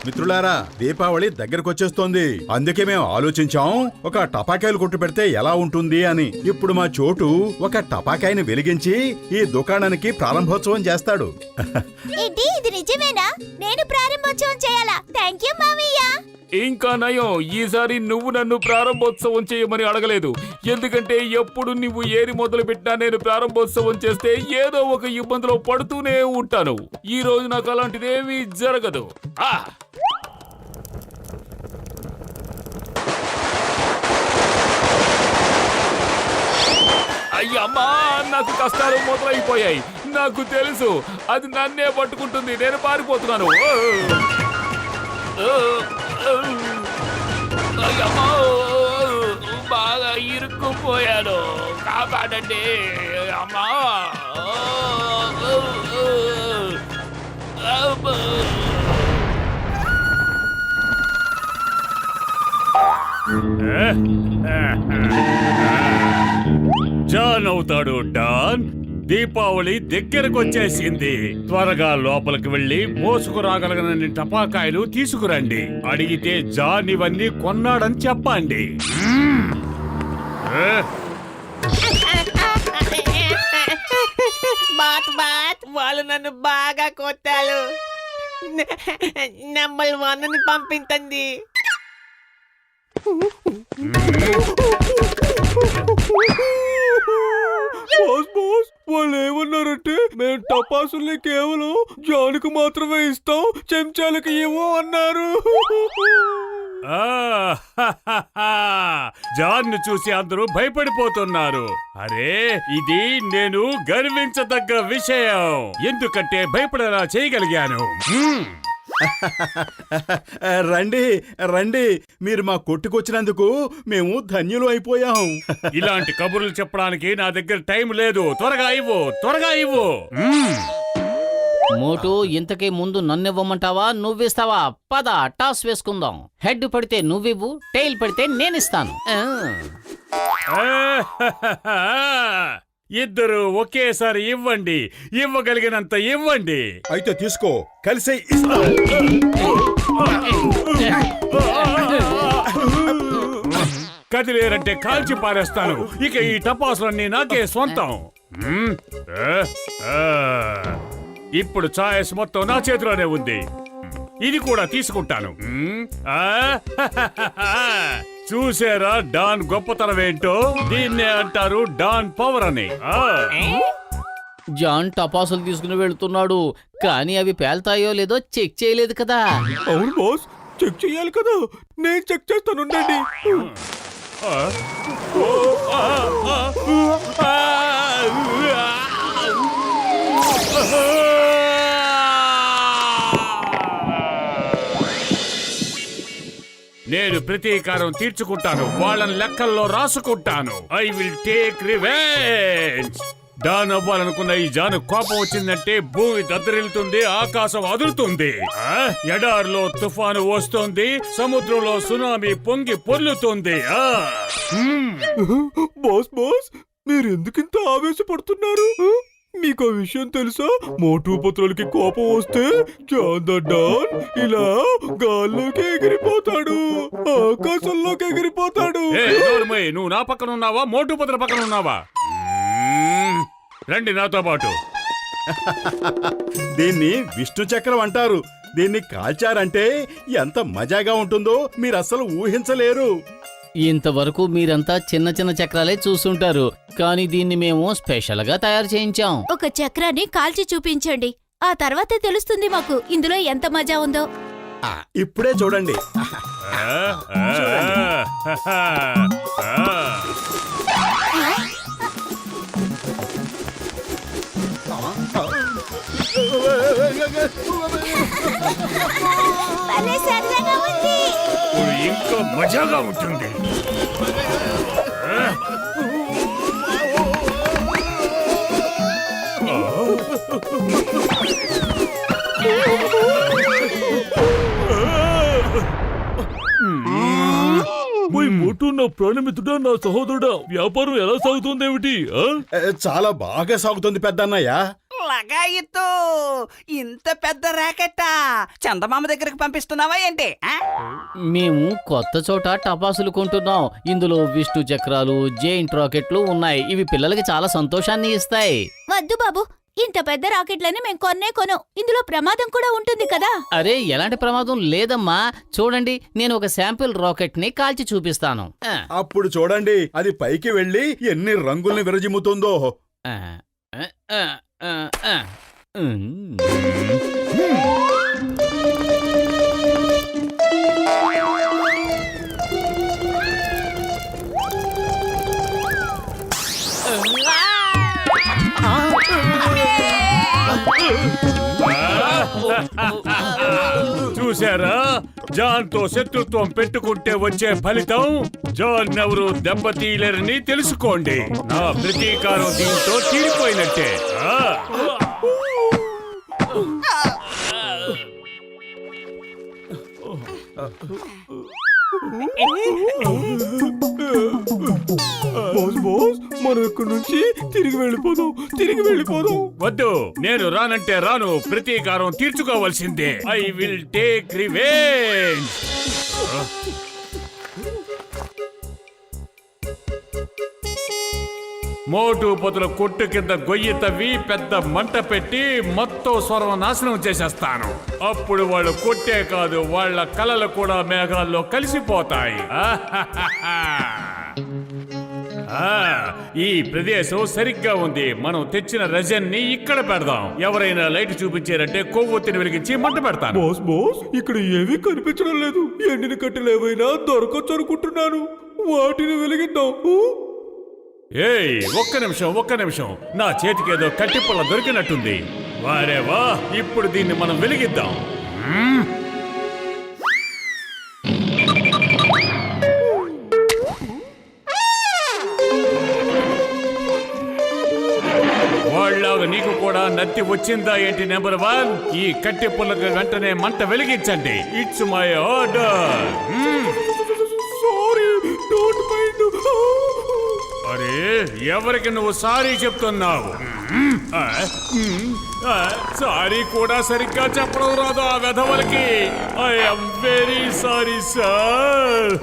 మిత్రులారా, దీపావళి దగ్గరకొచ్చేస్తోంది. అందుకే మేము ఆలోచించాం ఒక టపాకాయలు కొట్టు పెడితే ఎలా ఉంటుంది అని. ఇప్పుడు మా చోటు ఒక టపాకాయని వెలిగించి ఈ దుకాణానికి ప్రారంభోత్సవం చేస్తాడు. ఏంటి, ఇది నిజమేనా? నేను ప్రారంభోత్సవం చేయాలా? థాంక్యూ మామయ్య. ఇంకా నయం, ఈసారి నువ్వు నన్ను ప్రారంభోత్సవం చేయమని అడగలేదు. ఎందుకంటే ఎప్పుడు నువ్వు ఏది మొదలు పెట్టినా నేను ప్రారంభోత్సవం చేస్తే ఏదో ఒక ఇబ్బందిలో పడుతూనే ఉంటాను. ఈ రోజు నాకు అలాంటిదేమీ జరగదు. అయ్యమ్మా, నాకు కష్టాలు మొదలైపోయాయి. నాకు తెలుసు, అది నన్నే పట్టుకుంటుంది. నేను పారిపోతున్నాను. అయ్యమ్మో, బాగా ఇరుక్కుపోయాను. కాపాడండి అమ్మా. జాన్ అవుతాడు డాన్. దీపావళి దగ్గరకొచ్చేసింది. త్వరగా లోపలికి వెళ్లి మోసుకురాగలగనన్ని టపాకాయలు తీసుకురండి. అడిగితే జాన్ ఇవన్నీ కొన్నాడని చెప్పండి. వాళ్ళు నన్ను బాగా కొట్టారు. నెంబర్ 1 పంపించండి. బాస్, వాళ్ళు ఏమన్నారంటే మేము టపాసుల్ని కేవలం జానుకు మాత్రమే ఇస్తాం, చెంచాలకు ఏమో అన్నారు. జాన్ను చూసి అందరూ భయపడిపోతున్నారు. అరే, ఇది నేను గర్వించదగ్గ విషయం. ఎందుకంటే భయపడేలా చేయగలిగాను. రండి రండి, మీరు మా కొట్టుకొచ్చినందుకు మేము ధన్యులు అయిపోయాం. ఇలాంటి కబుర్లు చెప్పడానికి నా దగ్గర టైం లేదు. త్వరగా ఇవ్వు, త్వరగా ఇవ్వు. మోటు, ఇంతకీ ముందు నన్నివ్వమంటావా, నువ్విస్తావా? పద, టాస్ వేసుకుందాం. హెడ్ పడితే నువ్వివ్వు, టైల్ పడితే నేనిస్తాను. ఇద్దరు ఒకేసారి ఇవ్వండి. ఇవ్వగలిగినంత ఇవ్వండి. అయితే తీసుకో, కలిసే ఇస్తాం. కదిలేరంటే కాల్చి పారేస్తాను. ఇక ఈ టపాసులన్నీ నాకే సొంతం. ఇప్పుడు ఛాయస్ మొత్తం నా చేతిలోనే ఉంది. ఇది కూడా తీసుకుంటాను. చూసారా డాన్ గొప్పతనం ఏంటో? దీన్నే అంటారు డాన్ పవర్ అని. జాన్ టపాసులు తీసుకుని వెళ్తున్నాడు, కానీ అవి పేల్తాయో లేదో చెక్ చేయలేదు కదా. అవును బాస్, చెక్ చేయాలి కదా. నేను చెక్ చేస్తాను, ఉండండి. నేను ప్రతీకారం తీర్చుకుంటాను. వాళ్ళని లెక్కల్లో రాసుకుంటాను. I will take revenge. Don అవ్వాలనుకున్న ఈ జాను కోపం వచ్చిందంటే భూమి దద్దరిల్లుతుంది, ఆకాశం అదురుతుంది. ఎడారిలో తుఫాను వస్తుంది, సముద్రంలో సునామీ పొంగి పొర్లుతుంది. Boss boss, మీరెందుకింత ఆవేశపడుతున్నారు? మీకు ఆ విషయం తెలుసా? మోటు పత్రులకి కోపం వస్తే జాన్ ద డాన్ ఇలా గాల్లోకి ఎగిరిపోతాడు, ఆకాశంలోకి ఎగిరిపోతాడు. నువ్వు నా పక్కన ఉన్నావా, మోటు పత్ర పక్కన ఉన్నావా? రండి నాతో పాటు. దీన్ని విష్ణు చక్రం అంటారు. దీన్ని కాల్చారంటే ఎంత మజాగా ఉంటుందో మీరు అస్సలు ఊహించలేరు. ఇంతవరకు మీరంతా చిన్న చిన్న చక్రాలే చూస్తుంటారు, కానీ దీన్ని మేము స్పెషల్ గా తయారు చేయించాం. ఒక చక్రాన్ని కాల్చి చూపించండి, ఆ తర్వాతే తెలుస్తుంది మాకు ఇందులో ఎంత మజా ఉందో. ఇప్పుడే చూడండి. భలే సరదాగా ఉంది. ఇంకా మజాగా ఉంటుంది. మోటు, నా ప్రాణమిత్రుడా, నా సహోదరుడా, వ్యాపారం ఎలా సాగుతుందేమిటి? చాలా బాగా సాగుతుంది పెద్దన్నయ్య. లగాయిత్తు ఇంత పెద్ద రాకెట్టా చందమామ దగ్గరకు పంపిస్తున్నావా ఏంటి ఆ? మేము కొత్త చోట టపాసులు కొంటున్నాం. ఇందులో విష్ణు చక్రాలు, జెయింట్ రాకెట్లు ఉన్నాయి. ఇవి పిల్లలకి చాలా సంతోషాన్ని ఇస్తాయి. వద్దు బాబు, ఇంత పెద్ద రాకెట్లని మేము కొనం. ఇందులో ప్రమాదం కూడా ఉంటుంది కదా. అరే, ఎలాంటి ప్రమాదం లేదమ్మా. చూడండి, నేను ఒక శాంపిల్ రాకెట్ ని కాల్చి చూపిస్తాను. అప్పుడు చూడండి అది పైకి వెళ్ళి ఎన్ని రంగుల్ని విరజిమ్ముతుందో. ఆ, ఆ, ఆ, ఆ, ఆ. ఉమ్. చూసారా, జాన్ తో శత్రుత్వం పెట్టుకుంటే వచ్చే ఫలితం జాన్ ఎవరు దెబ్బతీయలేరని తెలుసుకోండి. నా ప్రతీకారం దీంతో తీరిపోయినట్టే. మనం ఇక్కడి నుంచి తిరిగి వెళ్ళిపోదాం. వద్దు, నేను రానంటే రాను. ప్రతీకారం తీర్చుకోవాల్సిందే. I will take revenge. మోటు పొదల కొట్టు కింద గొయ్యి తవ్వి పెద్ద మంట పెట్టి మొత్తం సర్వనాశనం చేసేస్తాను. అప్పుడు వాళ్ళు కొట్టే కాదు, వాళ్ళ కలలు కూడా మేఘాల్లో కలిసిపోతాయి. ఈ ప్రదేశం సరిగ్గా ఉంది. మనం తెచ్చిన రజన్ ని ఇక్కడ పెడదాం. ఎవరైనా లైట్ చూపించారంటే కొవ్వొత్తిని వెలిగించి మంట పెడతాను. బాస్ ఇక్కడ ఏమీ కనిపించడం లేదు. ఎండిన కట్టెలు ఏవైనా దొరకచ్చు అనుకుంటున్నాను. వాటిని వెలిగిద్దాం. ఏయ్, ఒక్క నిమిషం. నా చేతికేదో కట్టిపుల్ల దొరికినట్టుంది. వారేవా, ఇప్పుడు దీన్ని మనం వెలిగిద్దాం. వాళ్ళలాగా నీకు కూడా నత్తి వచ్చిందా ఏంటి? నెంబర్ 1, ఈ కట్టె పుల్లకి వెంటనే మంట వెలిగించండి. It's my order. Sorry, don't mind. అరే, ఎవరికి నువ్వు సారీ చెప్తున్నావు? సారీ కూడా సరిగ్గా చెప్పడం రాదు ఆ వెధవలకి. I am very sorry sir.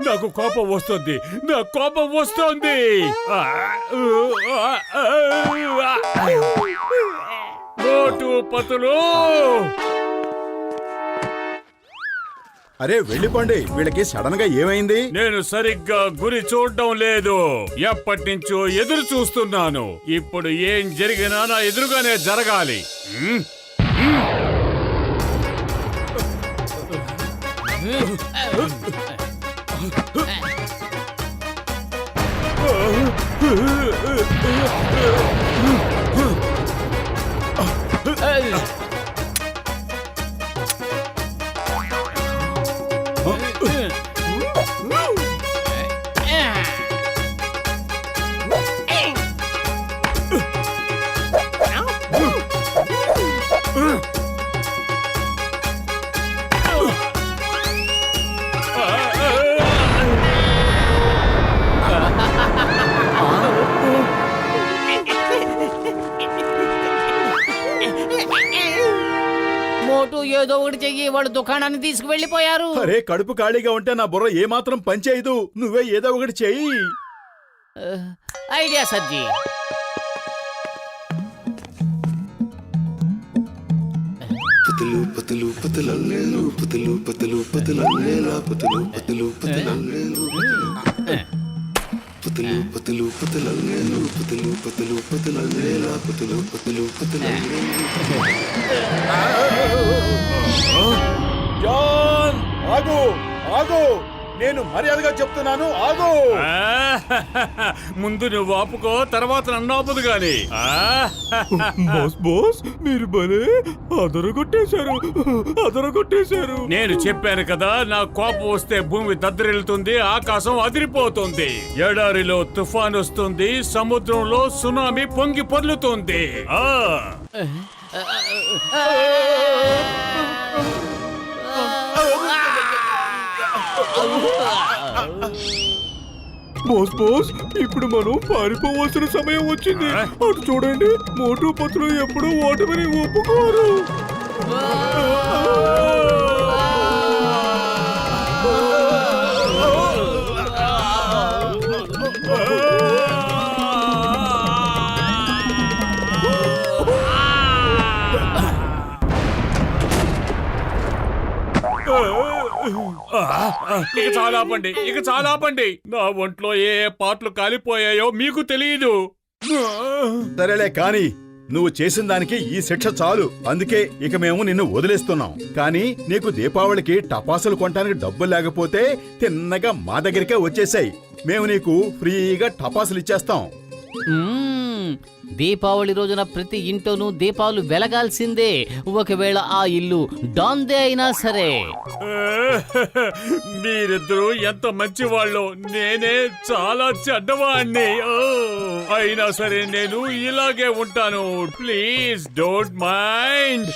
నాకు కోపం వస్తుంది. మోటు పతులు, అరే వెళ్ళిపోండి. వీళ్ళకి సడన్ గా ఏమైంది? నేను సరిగ్గా గురి చూడడం లేదు. ఎప్పటి నుంచో ఎదురు చూస్తున్నాను. ఇప్పుడు ఏం జరిగినా నా ఎదురుగానే జరగాలి. మోటు ఏదో ఒకటి చెయ్యి. వాళ్ళు దుకాణాన్ని తీసుకువెళ్ళిపోయారు. అరే, కడుపు ఖాళీగా ఉంటే నా బుర్ర ఏమాత్రం పనిచేయదు. నువ్వే ఏదో ఒకటి చెయ్యి. ఐడియా సర్జీ. పతలు పతలు పతలల్లేలు పతలు పతలు పతలల్లేలా పతలు పతలు పతలల్లేలు పతలు పతలు పతలల్లేలు పతలు పతలు పతలల్లేలా పతలు పతలు పతలల్లేలు. జాన్, ఆగు. నేను మర్యాదగా చెప్తున్నాను ఆగు. ముందు నువ్వు ఆపుకో, తర్వాత నన్ను ఆపుదు గాని. బాస్ బాస్ మీరు భలే అదరగొట్టేశారు. నేను చెప్పాను కదా, నా కోపం వస్తే భూమి దద్దరిల్లుతుంది, ఆకాశం అదిరిపోతుంది, ఎడారిలో తుఫాన్ వస్తుంది, సముద్రంలో సునామీ పొంగి పొర్లుతుంది. బాస్ బాస్ ఇప్పుడు మనం పారిపోవాల్సిన సమయం వచ్చింది. అటు చూడండి, మోటు పత్రులు ఎప్పుడూ ఓటమిని ఒప్పుకోరు. ఇక చాలా ఆపండి. నా ఒంట్లో ఏ పాటలు కాలిపోయాయో మీకు తెలియదు. సరేలే కాని నువ్వు చేసిన దానికి ఈ శిక్ష చాలు. అందుకే ఇక మేము నిన్ను వదిలేస్తున్నాం. కానీ నీకు దీపావళికి టపాసులు కొనడానికి డబ్బులు లేకపోతే తిన్నగా మా దగ్గరికే వచ్చేసాయి. మేము నీకు ఫ్రీగా టపాసులు ఇచ్చేస్తాం. దీపావళి రోజున ప్రతి ఇంట్లోనూ దీపాలు వెలగాల్సిందే, ఒకవేళ ఆ ఇల్లు డాందే అయినా సరే. మీరిద్దరూ ఎంత మంచివాళ్ళు, నేనే చాలా చెడ్డవాణ్ణి. అయినా సరే నేను ఇలాగే ఉంటాను. Please don't mind.